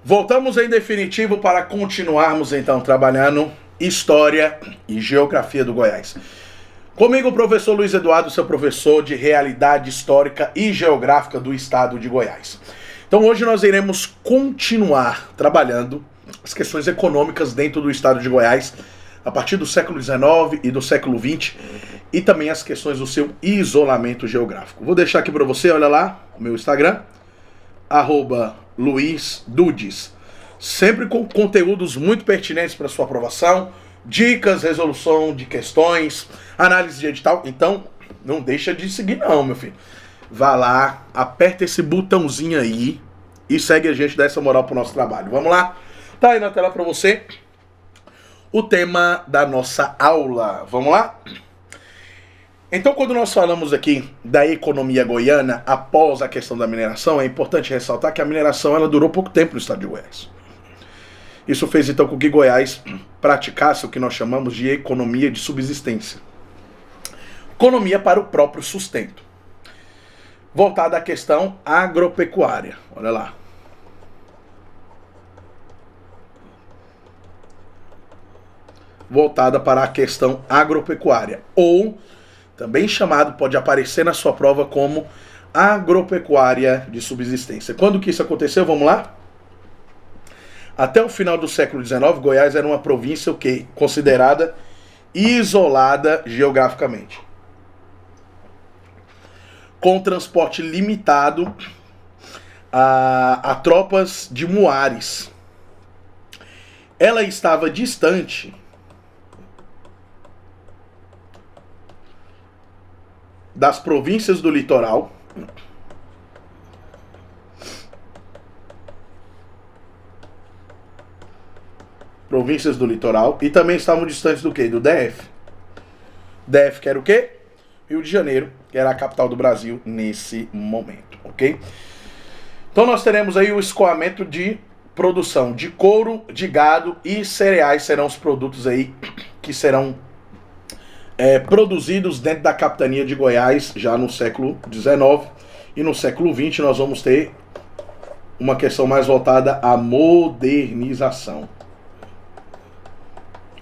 Voltamos em definitivo para continuarmos então trabalhando História e Geografia do Goiás. Comigo o professor Luiz Eduardo, seu professor de Realidade Histórica e Geográfica do Estado de Goiás. Então hoje nós iremos continuar trabalhando as questões econômicas dentro do Estado de Goiás, a partir do século XIX e do século XX, e também as questões do seu isolamento geográfico. Vou deixar aqui para você, olha lá, o meu Instagram, @LuizDudes, sempre com conteúdos muito pertinentes para sua aprovação, dicas, resolução de questões, análise de edital. Então, não deixa de seguir não, meu filho. Vá lá, aperta esse botãozinho aí e segue a gente, dá essa moral pro nosso trabalho. Vamos lá? Tá aí na tela para você o tema da nossa aula. Vamos lá? Então, quando nós falamos aqui da economia goiana após a questão da mineração, é importante ressaltar que a mineração ela durou pouco tempo no estado de Goiás. Isso fez então com que Goiás praticasse o que nós chamamos de economia de subsistência. Economia para o próprio sustento. Voltada à questão agropecuária. Olha lá. Voltada para a questão agropecuária. Ou, também chamado, pode aparecer na sua prova como agropecuária de subsistência. Quando que isso aconteceu? Vamos lá? Até o final do século XIX, Goiás era uma província considerada isolada geograficamente, com transporte limitado a tropas de muares. Ela estava distante das províncias do litoral, e também estavam distantes do quê? Do DF. DF que era o quê? Rio de Janeiro, que era a capital do Brasil nesse momento, ok? Então nós teremos aí o escoamento de produção de couro, de gado e cereais serão os produtos aí que serão produzidos dentro da capitania de Goiás já no século XIX, e no século XX nós vamos ter uma questão mais voltada à modernização.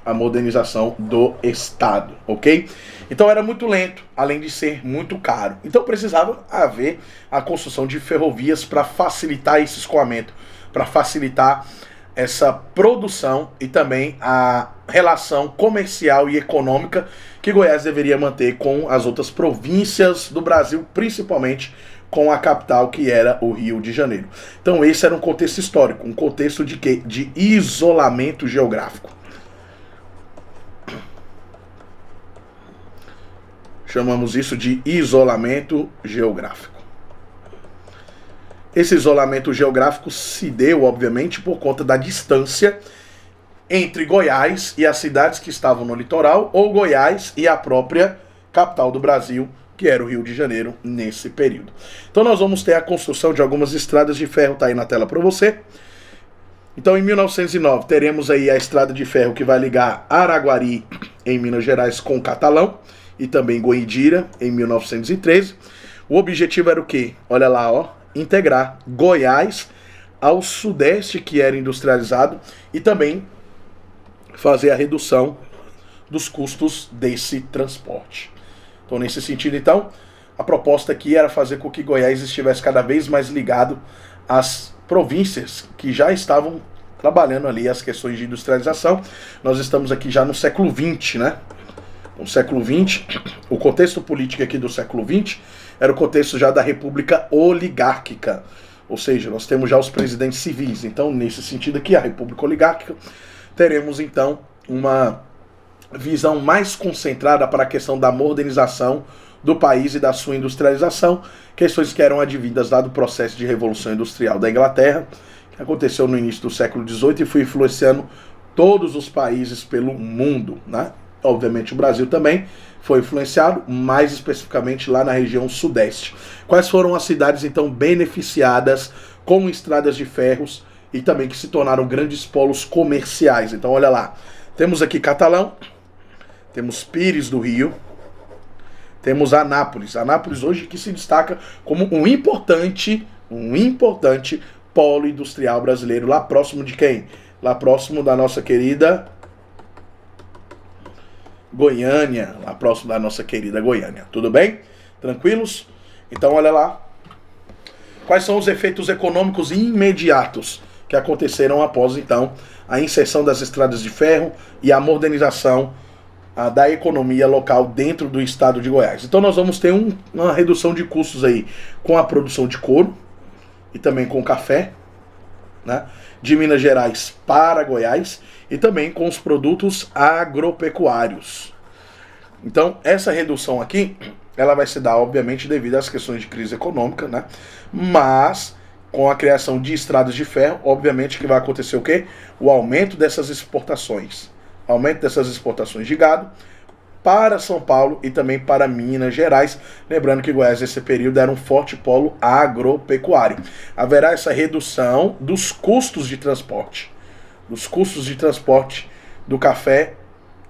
A modernização do Estado, ok? Então era muito lento, além de ser muito caro. Então precisava haver a construção de ferrovias para facilitar esse escoamento, para facilitar essa produção e também a relação comercial e econômica que Goiás deveria manter com as outras províncias do Brasil, principalmente com a capital que era o Rio de Janeiro. Então esse era um contexto histórico, um contexto de quê? De isolamento geográfico. Chamamos isso de isolamento geográfico. Esse isolamento geográfico se deu, obviamente, por conta da distância entre Goiás e as cidades que estavam no litoral, ou Goiás e a própria capital do Brasil, que era o Rio de Janeiro, nesse período. Então nós vamos ter a construção de algumas estradas de ferro, tá aí na tela para você. Então em 1909 teremos aí a estrada de ferro que vai ligar Araguari, em Minas Gerais, com Catalão, e também Goindira, em 1913. O objetivo era o quê? Olha lá, ó, integrar Goiás ao sudeste, que era industrializado, e também fazer a redução dos custos desse transporte. Então, nesse sentido, então, a proposta aqui era fazer com que Goiás estivesse cada vez mais ligado às províncias que já estavam trabalhando ali as questões de industrialização. Nós estamos aqui já no século XX, né? No século XX, o contexto político aqui do século XX era o contexto já da república oligárquica, ou seja, nós temos já os presidentes civis. Então, nesse sentido aqui, a república oligárquica, teremos então uma visão mais concentrada para a questão da modernização do país e da sua industrialização, questões que eram advindas lá do processo de revolução industrial da Inglaterra, que aconteceu no início do século XVIII e foi influenciando todos os países pelo mundo, né? Obviamente o Brasil também foi influenciado, mais especificamente lá na região sudeste. Quais foram as cidades então beneficiadas com estradas de ferros e também que se tornaram grandes polos comerciais? Então olha lá, temos aqui Catalão, temos Pires do Rio, temos Anápolis. Anápolis hoje que se destaca como um importante polo industrial brasileiro, lá próximo de quem? Lá próximo da nossa querida Goiânia, lá próximo da nossa querida Goiânia. Tudo bem? Tranquilos? Então olha lá. Quais são os efeitos econômicos imediatos que aconteceram após, então, a inserção das estradas de ferro e a modernização da economia local dentro do estado de Goiás? Então nós vamos ter uma redução de custos aí com a produção de couro e também com café, né, de Minas Gerais para Goiás, e também com os produtos agropecuários. Então essa redução aqui, ela vai se dar, obviamente, devido às questões de crise econômica, né? Mas com a criação de estradas de ferro, obviamente que vai acontecer o quê? O aumento dessas exportações. Aumento dessas exportações de gado para São Paulo e também para Minas Gerais. Lembrando que Goiás, nesse período, era um forte polo agropecuário. Haverá essa redução dos custos de transporte. Dos custos de transporte do café,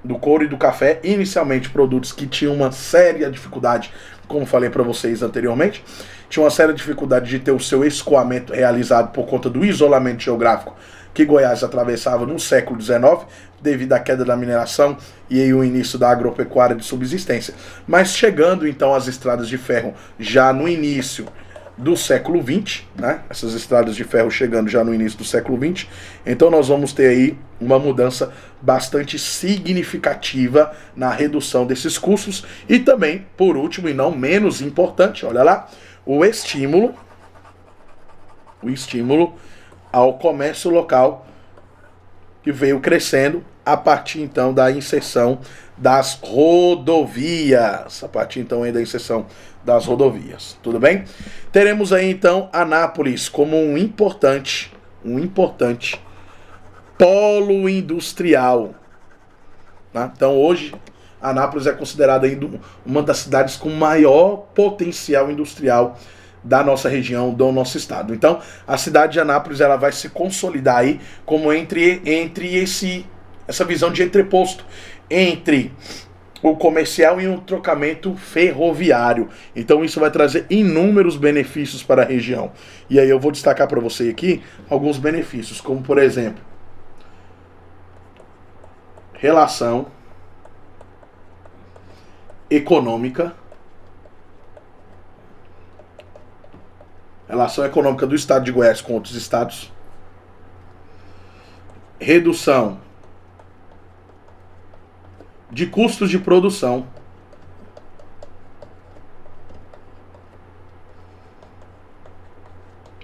do couro e do café, inicialmente produtos que tinham uma séria dificuldade, como falei para vocês anteriormente, tinha uma séria dificuldade de ter o seu escoamento realizado por conta do isolamento geográfico que Goiás atravessava no século XIX, devido à queda da mineração e aí o início da agropecuária de subsistência. Mas chegando então às estradas de ferro já no início do século XX, né? Essas estradas de ferro chegando já no início do século XX, então nós vamos ter aí uma mudança bastante significativa na redução desses custos e também, por último e não menos importante, olha lá, o estímulo ao comércio local que veio crescendo a partir então da inserção das rodovias, tudo bem? Teremos aí então Anápolis como um importante polo industrial, tá? Então hoje Anápolis é considerada ainda uma das cidades com maior potencial industrial da nossa região, do nosso estado. Então a cidade de Anápolis, ela vai se consolidar aí como entre essa visão de entreposto entre o comercial e um trocamento ferroviário. Então isso vai trazer inúmeros benefícios para a região. E aí eu vou destacar para você aqui alguns benefícios, como por exemplo, relação econômica do estado de Goiás com outros estados, redução de custos de produção,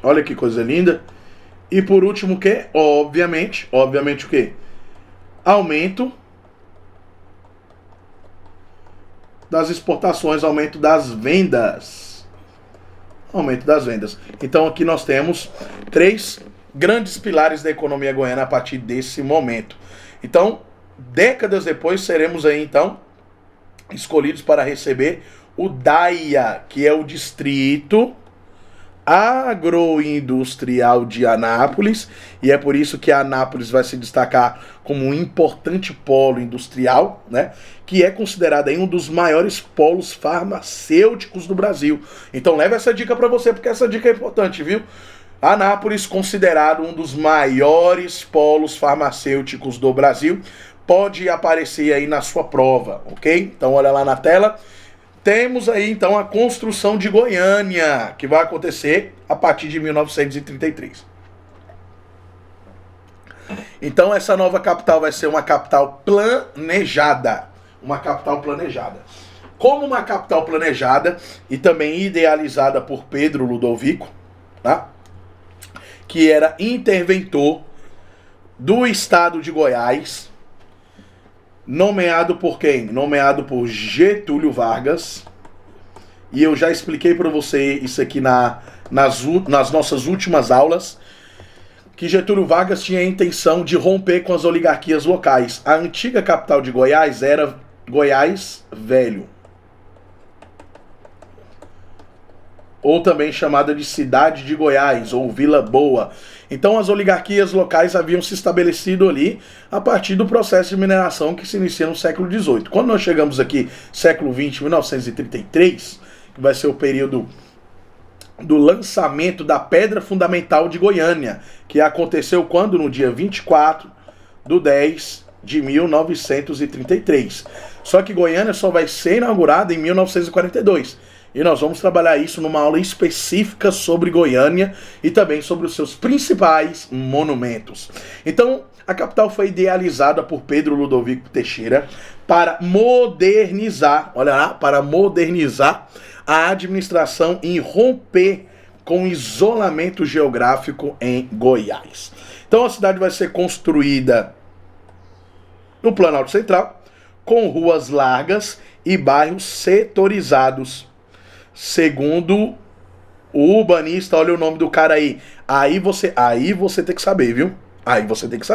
olha que coisa linda, e por último o que? Obviamente o que? Aumento das exportações, aumento das vendas. Então aqui nós temos 3 grandes pilares da economia goiana a partir desse momento. Então, décadas depois, seremos aí então escolhidos para receber o DAIA, que é o Distrito Agroindustrial de Anápolis, e é por isso que Anápolis vai se destacar como um importante polo industrial, né, que é considerado aí um dos maiores polos farmacêuticos do Brasil. Então leva essa dica para você, porque essa dica é importante, viu? Anápolis, considerado um dos maiores polos farmacêuticos do Brasil, pode aparecer aí na sua prova, ok? Então olha lá na tela. Temos aí então a construção de Goiânia, que vai acontecer a partir de 1933. Então essa nova capital vai ser uma capital planejada. Como uma capital planejada e também idealizada por Pedro Ludovico, tá? Que era interventor do estado de Goiás, nomeado por quem? Nomeado por Getúlio Vargas. E eu já expliquei para você isso aqui nas nossas últimas aulas, que Getúlio Vargas tinha a intenção de romper com as oligarquias locais. A antiga capital de Goiás era Goiás Velho, ou também chamada de Cidade de Goiás, ou Vila Boa. Então as oligarquias locais haviam se estabelecido ali a partir do processo de mineração que se inicia no século XVIII. Quando nós chegamos aqui, século XX, 1933, que vai ser o período do lançamento da Pedra Fundamental de Goiânia, que aconteceu quando? No dia 24/10/1933. Só que Goiânia só vai ser inaugurada em 1942. E nós vamos trabalhar isso numa aula específica sobre Goiânia e também sobre os seus principais monumentos. Então, a capital foi idealizada por Pedro Ludovico Teixeira para modernizar, olha lá, para modernizar a administração e romper com o isolamento geográfico em Goiás. Então a cidade vai ser construída no Planalto Central, com ruas largas e bairros setorizados. Segundo o urbanista, olha o nome do cara aí. Aí você tem que saber, viu? Aí você tem que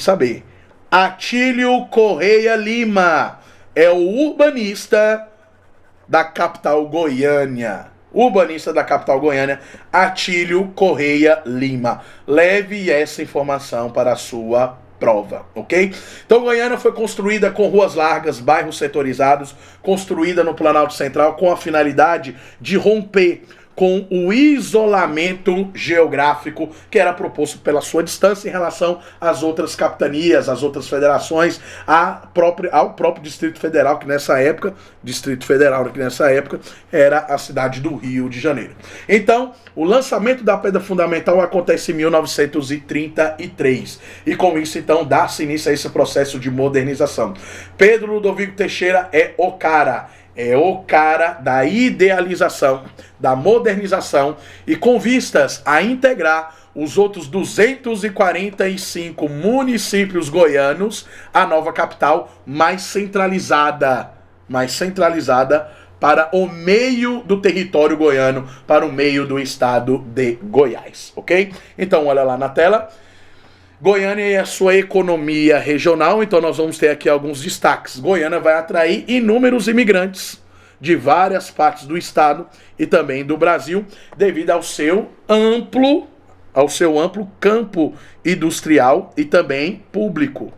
saber. Atílio Correia Lima é o urbanista da capital Goiânia. Atílio Correia Lima. Leve essa informação para a sua prova, ok? Então Goiânia foi construída com ruas largas, bairros setorizados, construída no Planalto Central com a finalidade de romper com o isolamento geográfico que era proposto pela sua distância em relação às outras capitanias, às outras federações, ao próprio Distrito Federal, que nessa época era a cidade do Rio de Janeiro. Então, o lançamento da Pedra Fundamental acontece em 1933. E com isso, então, dá-se início a esse processo de modernização. Pedro Ludovico Teixeira é o cara da idealização, da modernização e com vistas a integrar os outros 245 municípios goianos à nova capital mais centralizada para o meio do território goiano, para o meio do estado de Goiás, ok? Então olha lá na tela. Goiânia e a sua economia regional, então nós vamos ter aqui alguns destaques. Goiânia vai atrair inúmeros imigrantes de várias partes do estado e também do Brasil, devido ao seu amplo campo industrial e também público.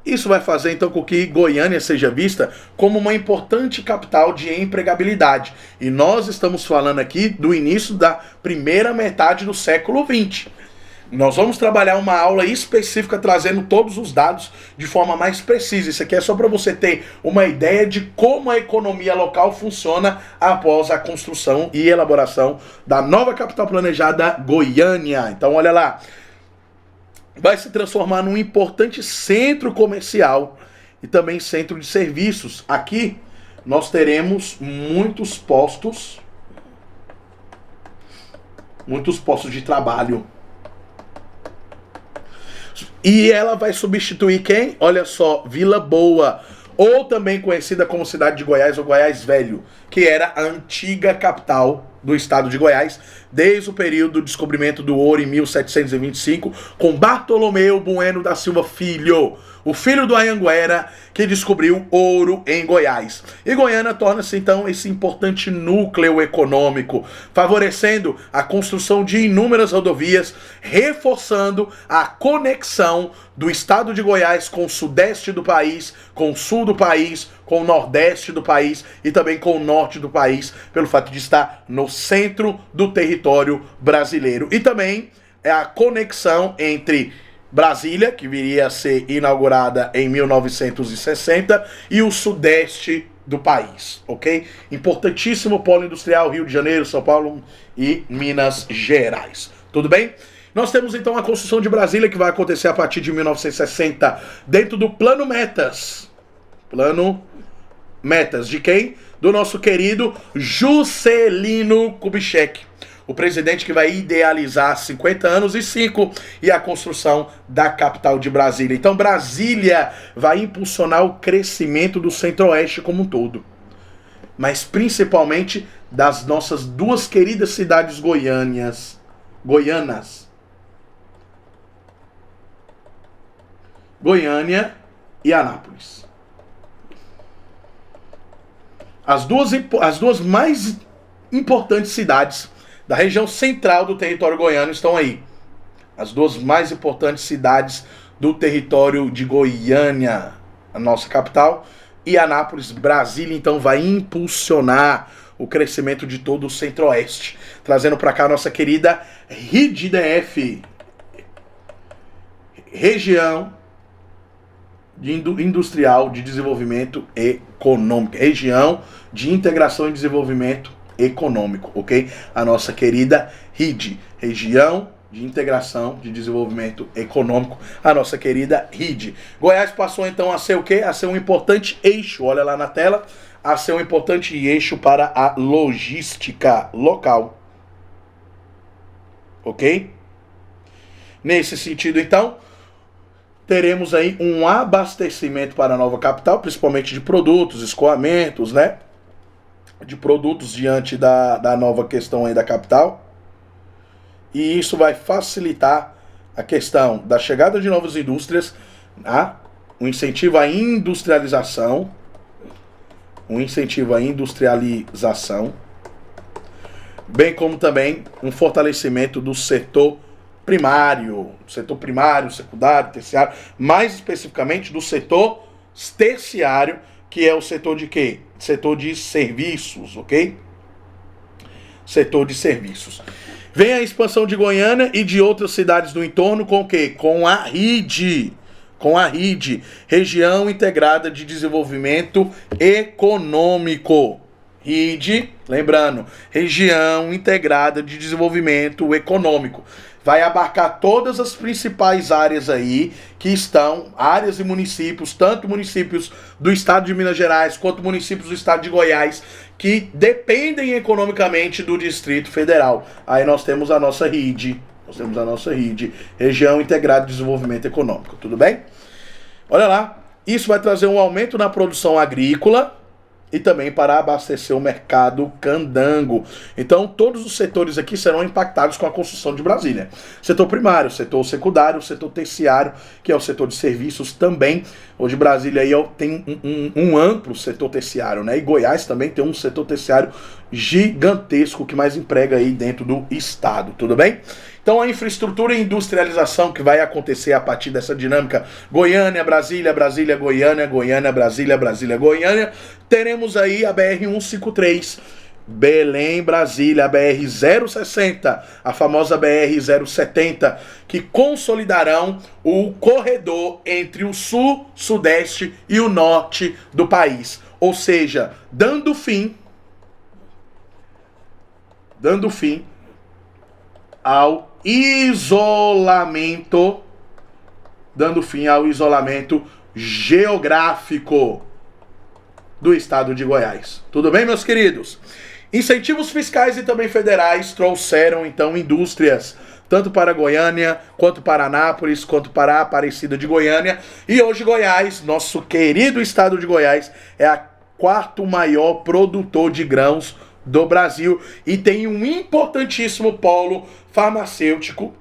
Isso vai fazer, então, com que Goiânia seja vista como uma importante capital de empregabilidade. E nós estamos falando aqui do início da primeira metade do século XX. Nós vamos trabalhar uma aula específica trazendo todos os dados de forma mais precisa. Isso aqui é só para você ter uma ideia de como a economia local funciona após a construção e elaboração da nova capital planejada, Goiânia. Então, olha lá. Vai se transformar num importante centro comercial e também centro de serviços. Aqui nós teremos muitos postos de trabalho. E ela vai substituir quem? Olha só, Vila Boa, ou também conhecida como cidade de Goiás ou Goiás Velho, que era a antiga capital do estado de Goiás, desde o período do descobrimento do ouro em 1725, com Bartolomeu Bueno da Silva Filho, o filho do Anhanguera, que descobriu ouro em Goiás. E Goiânia torna-se, então, esse importante núcleo econômico, favorecendo a construção de inúmeras rodovias, reforçando a conexão do estado de Goiás com o sudeste do país, com o sul do país, com o nordeste do país e também com o norte do país, pelo fato de estar no centro do território brasileiro. E também é a conexão entre Brasília, que viria a ser inaugurada em 1960, e o sudeste do país, ok? Importantíssimo polo industrial, Rio de Janeiro, São Paulo e Minas Gerais. Tudo bem? Nós temos então a construção de Brasília, que vai acontecer a partir de 1960, dentro do Plano Metas. Plano Metas de quem? Do nosso querido Juscelino Kubitschek, o presidente que vai idealizar 50 anos e a construção da capital de Brasília. Então Brasília vai impulsionar o crescimento do Centro-Oeste como um todo, mas principalmente das nossas duas queridas cidades goianas, Goiânia e Anápolis. As duas mais importantes cidades da região central do território goiano estão aí. As duas mais importantes cidades do território de Goiânia, a nossa capital, e Anápolis. Brasília, então, vai impulsionar o crescimento de todo o Centro-Oeste, trazendo para cá a nossa querida RIDF, Região Industrial de Desenvolvimento Econômico, Região de Integração e Desenvolvimento Econômico, ok? A nossa querida RID, Região de Integração de Desenvolvimento Econômico, a nossa querida RID. Goiás passou então a ser o quê? A ser um importante eixo, olha lá na tela, a ser um importante eixo para a logística local, ok? Nesse sentido, então, teremos aí um abastecimento para a nova capital, principalmente de produtos, escoamentos, né? De produtos diante da nova questão aí da capital. E isso vai facilitar a questão da chegada de novas indústrias, tá? Um incentivo à industrialização, bem como também um fortalecimento do setor primário, secundário, terciário, mais especificamente do setor terciário, que é o setor de quê? Setor de serviços, ok? Setor de serviços. Vem a expansão de Goiânia e de outras cidades do entorno com o quê? Com a RID, Região Integrada de Desenvolvimento Econômico. RID, lembrando, Região Integrada de Desenvolvimento Econômico. Vai abarcar todas as principais áreas aí, que estão, áreas e municípios, tanto municípios do estado de Minas Gerais, quanto municípios do estado de Goiás, que dependem economicamente do Distrito Federal. Aí nós temos a nossa RID, Região Integrada de Desenvolvimento Econômico, tudo bem? Olha lá, isso vai trazer um aumento na produção agrícola, e também para abastecer o mercado candango. Então, todos os setores aqui serão impactados com a construção de Brasília. Setor primário, setor secundário, setor terciário, que é o setor de serviços também. Hoje Brasília aí tem um amplo setor terciário, né? E Goiás também tem um setor terciário gigantesco que mais emprega aí dentro do estado, tudo bem? Então a infraestrutura e industrialização que vai acontecer a partir dessa dinâmica Goiânia, Brasília, Brasília, Goiânia, Goiânia, Brasília, Brasília, Goiânia. Teremos aí a BR-153, Belém, Brasília, a BR-060, a famosa BR-070, que consolidarão o corredor entre o sul, sudeste e o norte do país. Ou seja, dando fim ao isolamento, geográfico do estado de Goiás. Tudo bem, meus queridos? Incentivos fiscais e também federais trouxeram, então, indústrias, tanto para Goiânia, quanto para Anápolis, quanto para a Aparecida de Goiânia. E hoje Goiás, nosso querido estado de Goiás, é a quarto maior produtor de grãos do Brasil e tem um importantíssimo polo farmacêutico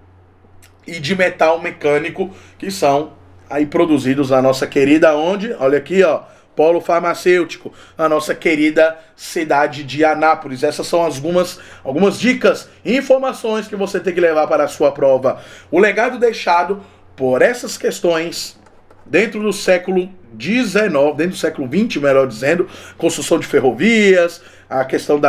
e de metal mecânico que são aí produzidos na nossa querida onde? Olha aqui, ó, polo farmacêutico, a nossa querida cidade de Anápolis. Essas são algumas dicas e informações que você tem que levar para a sua prova. O legado deixado por essas questões dentro do século XIX, dentro do século XX, melhor dizendo, construção de ferrovias, a questão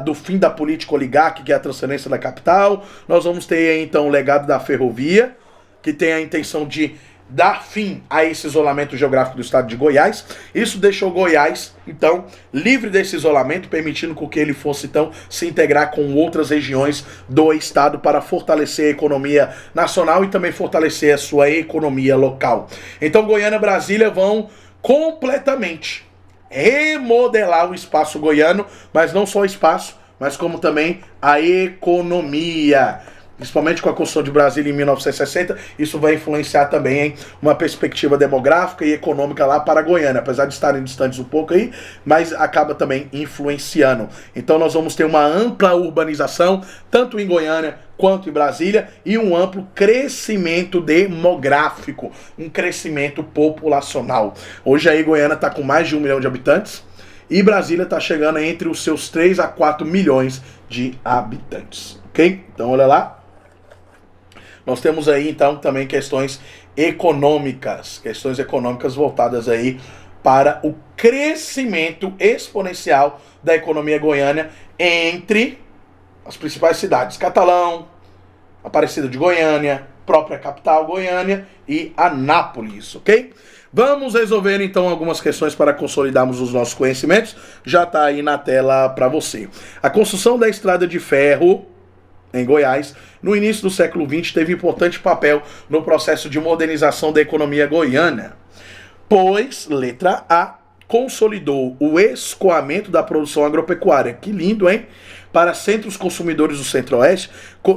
do fim da política oligárquica, que é a transferência da capital. Nós vamos ter aí, então, o legado da ferrovia, que tem a intenção de dar fim a esse isolamento geográfico do estado de Goiás. Isso deixou Goiás, então, livre desse isolamento, permitindo que ele fosse, então, se integrar com outras regiões do estado para fortalecer a economia nacional e também fortalecer a sua economia local. Então, Goiânia e Brasília vão completamente remodelar o espaço goiano, mas não só o espaço, mas como também a economia. Principalmente com a construção de Brasília em 1960, isso vai influenciar também em uma perspectiva demográfica e econômica lá para Goiânia, apesar de estarem distantes um pouco aí, mas acaba também influenciando. Então nós vamos ter uma ampla urbanização, tanto em Goiânia quanto em Brasília, e um amplo crescimento demográfico, um crescimento populacional. Hoje aí Goiânia está com mais de 1 milhão de habitantes, e Brasília está chegando entre os seus 3 a 4 milhões de habitantes. Ok? Então olha lá. Nós temos aí, então, também questões econômicas voltadas aí para o crescimento exponencial da economia goiana entre as principais cidades: Catalão, Aparecida de Goiânia, própria capital Goiânia e Anápolis, ok? Vamos resolver então algumas questões para consolidarmos os nossos conhecimentos. Já está aí na tela para você. A construção da estrada de ferro em Goiás, no início do século XX, teve importante papel no processo de modernização da economia goiana, pois, letra A, consolidou o escoamento da produção agropecuária, que lindo, hein? Para centros consumidores do centro-oeste,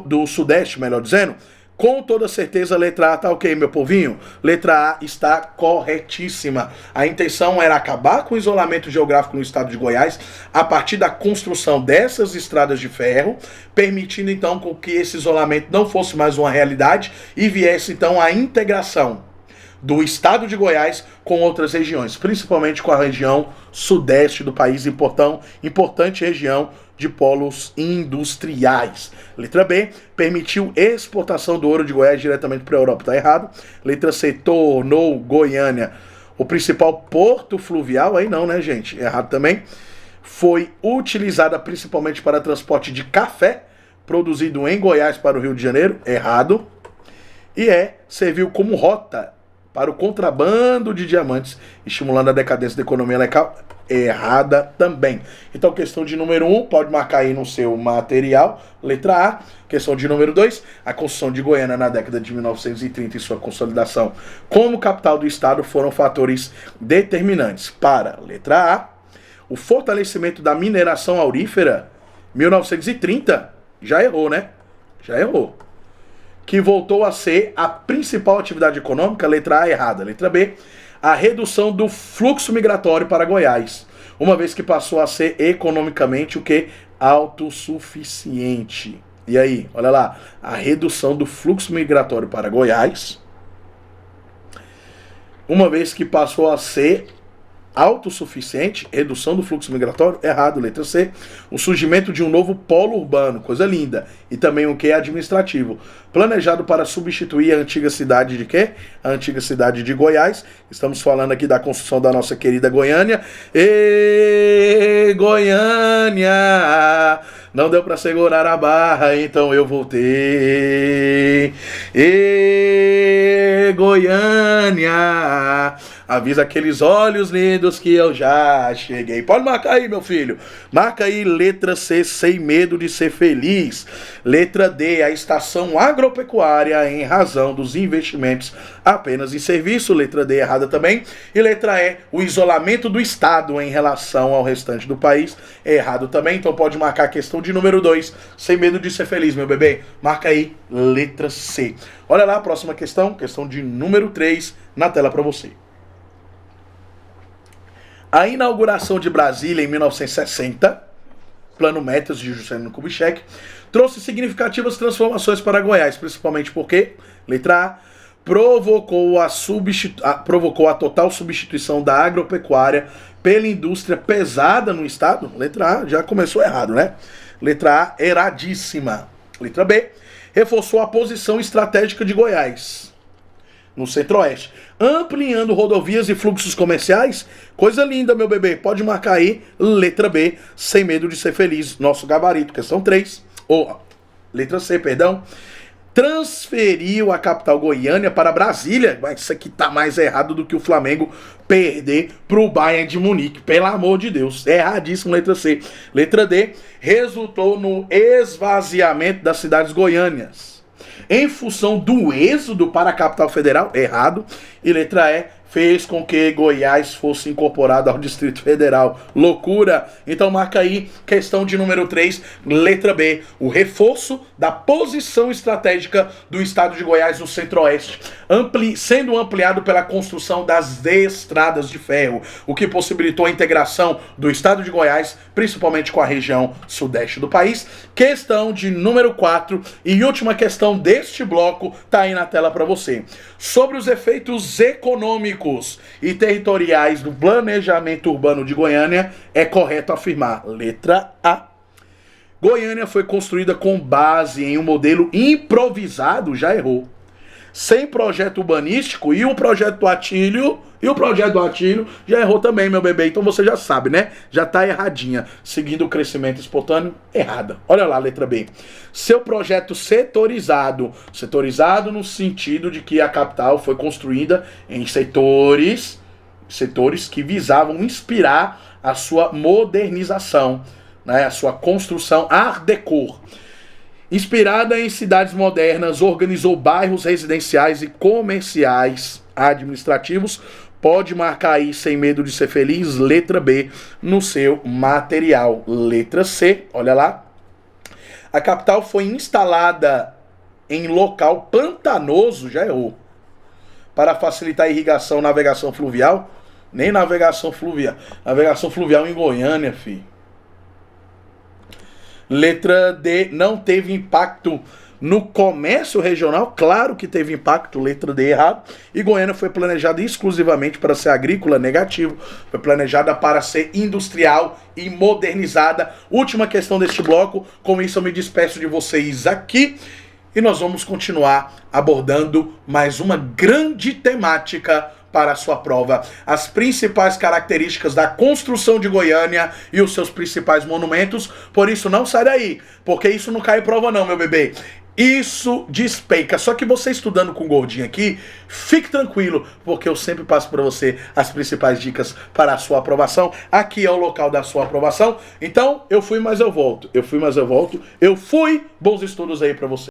do sudeste, melhor dizendo. Com toda certeza, a letra A tá ok, meu povinho? Letra A está corretíssima. A intenção era acabar com o isolamento geográfico no estado de Goiás a partir da construção dessas estradas de ferro, permitindo então com que esse isolamento não fosse mais uma realidade e viesse então a integração do estado de Goiás com outras regiões, principalmente com a região sudeste do país, importante região de polos industriais. Letra B, permitiu exportação do ouro de Goiás diretamente para a Europa. Está errado. Letra C, tornou Goiânia o principal porto fluvial. Aí não, né, gente? Errado também. Foi utilizada principalmente para transporte de café produzido em Goiás para o Rio de Janeiro. Errado. E serviu como rota para o contrabando de diamantes, estimulando a decadência da economia local. Errada também. Então, questão de número 1, pode marcar aí no seu material, letra A. Questão de número 2, a construção de Goiânia na década de 1930 e sua consolidação como capital do estado foram fatores determinantes para, letra A, o fortalecimento da mineração aurífera, 1930, já errou, né? Já errou. Que voltou a ser a principal atividade econômica, letra A, errada. Letra B, a redução do fluxo migratório para Goiás, uma vez que passou a ser economicamente o que? Autossuficiente. E aí, olha lá, a redução do fluxo migratório para Goiás, uma vez que passou a ser autossuficiente, redução do fluxo migratório, errado, letra C. O surgimento de um novo polo urbano, coisa linda, e também o que é administrativo, planejado para substituir a antiga cidade de quê? A antiga cidade de Goiás. Estamos falando aqui da construção da nossa querida Goiânia. E Goiânia, não deu para segurar a barra, então eu voltei. E Goiânia, avisa aqueles olhos lindos que eu já cheguei. Pode marcar aí, meu filho. Marca aí, letra C, sem medo de ser feliz. Letra D, a estação agropecuária em razão dos investimentos apenas em serviço. Letra D, errada também. E letra E, o isolamento do estado em relação ao restante do país. Errado também. Então pode marcar a questão de número 2, sem medo de ser feliz, meu bebê. Marca aí, letra C. Olha lá a próxima questão, questão de número 3, na tela para você. A inauguração de Brasília em 1960, Plano Metas de Juscelino Kubitschek, trouxe significativas transformações para Goiás, principalmente porque, letra A, provocou a total substituição da agropecuária pela indústria pesada no estado. Letra A, já começou errado, né? Letra A, eradíssima. Letra B, reforçou a posição estratégica de Goiás no centro-oeste, ampliando rodovias e fluxos comerciais. Coisa linda, meu bebê. Pode marcar aí, letra B, sem medo de ser feliz. Nosso gabarito, questão 3. Letra C, perdão. Transferiu a capital Goiânia para Brasília. Mas isso aqui tá mais errado do que o Flamengo perder pro Bayern de Munique. Pelo amor de Deus. Erradíssimo, letra C. Letra D, resultou no esvaziamento das cidades goiânias em função do êxodo para a capital federal. Errado. E letra E, fez com que Goiás fosse incorporado ao Distrito Federal. Loucura! Então marca aí, questão de número 3, letra B, o reforço da posição estratégica do estado de Goiás no centro-oeste, sendo ampliado pela construção das estradas de ferro, o que possibilitou a integração do estado de Goiás, principalmente com a região sudeste do país. Questão de número 4 e última questão deste bloco, tá aí na tela para você. Sobre os efeitos econômicos e territoriais do planejamento urbano de Goiânia, é correto afirmar, letra A, Goiânia foi construída com base em um modelo improvisado, já errou, sem projeto urbanístico, e o projeto do Atílio já errou também, meu bebê. Então você já sabe, né? Já tá erradinha. Seguindo o crescimento espontâneo, errada. Olha lá, letra B. Seu projeto setorizado no sentido de que a capital foi construída em setores que visavam inspirar a sua modernização, né? A sua construção Art Deco. Inspirada em cidades modernas, organizou bairros residenciais e comerciais administrativos. Pode marcar aí, sem medo de ser feliz, letra B no seu material. Letra C, olha lá. A capital foi instalada em local pantanoso, já errou, para facilitar a irrigação, navegação fluvial. Nem navegação fluvial. Navegação fluvial em Goiânia, filho. Letra D, não teve impacto no comércio regional. Claro que teve impacto, letra D, errado. E Goiânia foi planejada exclusivamente para ser agrícola, negativo. Foi planejada para ser industrial e modernizada. Última questão deste bloco. Com isso eu me despeço de vocês aqui. E nós vamos continuar abordando mais uma grande temática para a sua prova. As principais características da construção de Goiânia e os seus principais monumentos. Por isso não sai daí, porque isso não cai em prova não, meu bebê. Isso despeca. Só que você estudando com o gordinho aqui, fique tranquilo, porque eu sempre passo para você as principais dicas para a sua aprovação. Aqui é o local da sua aprovação. Então, eu fui, mas eu volto. Eu fui, bons estudos aí para você.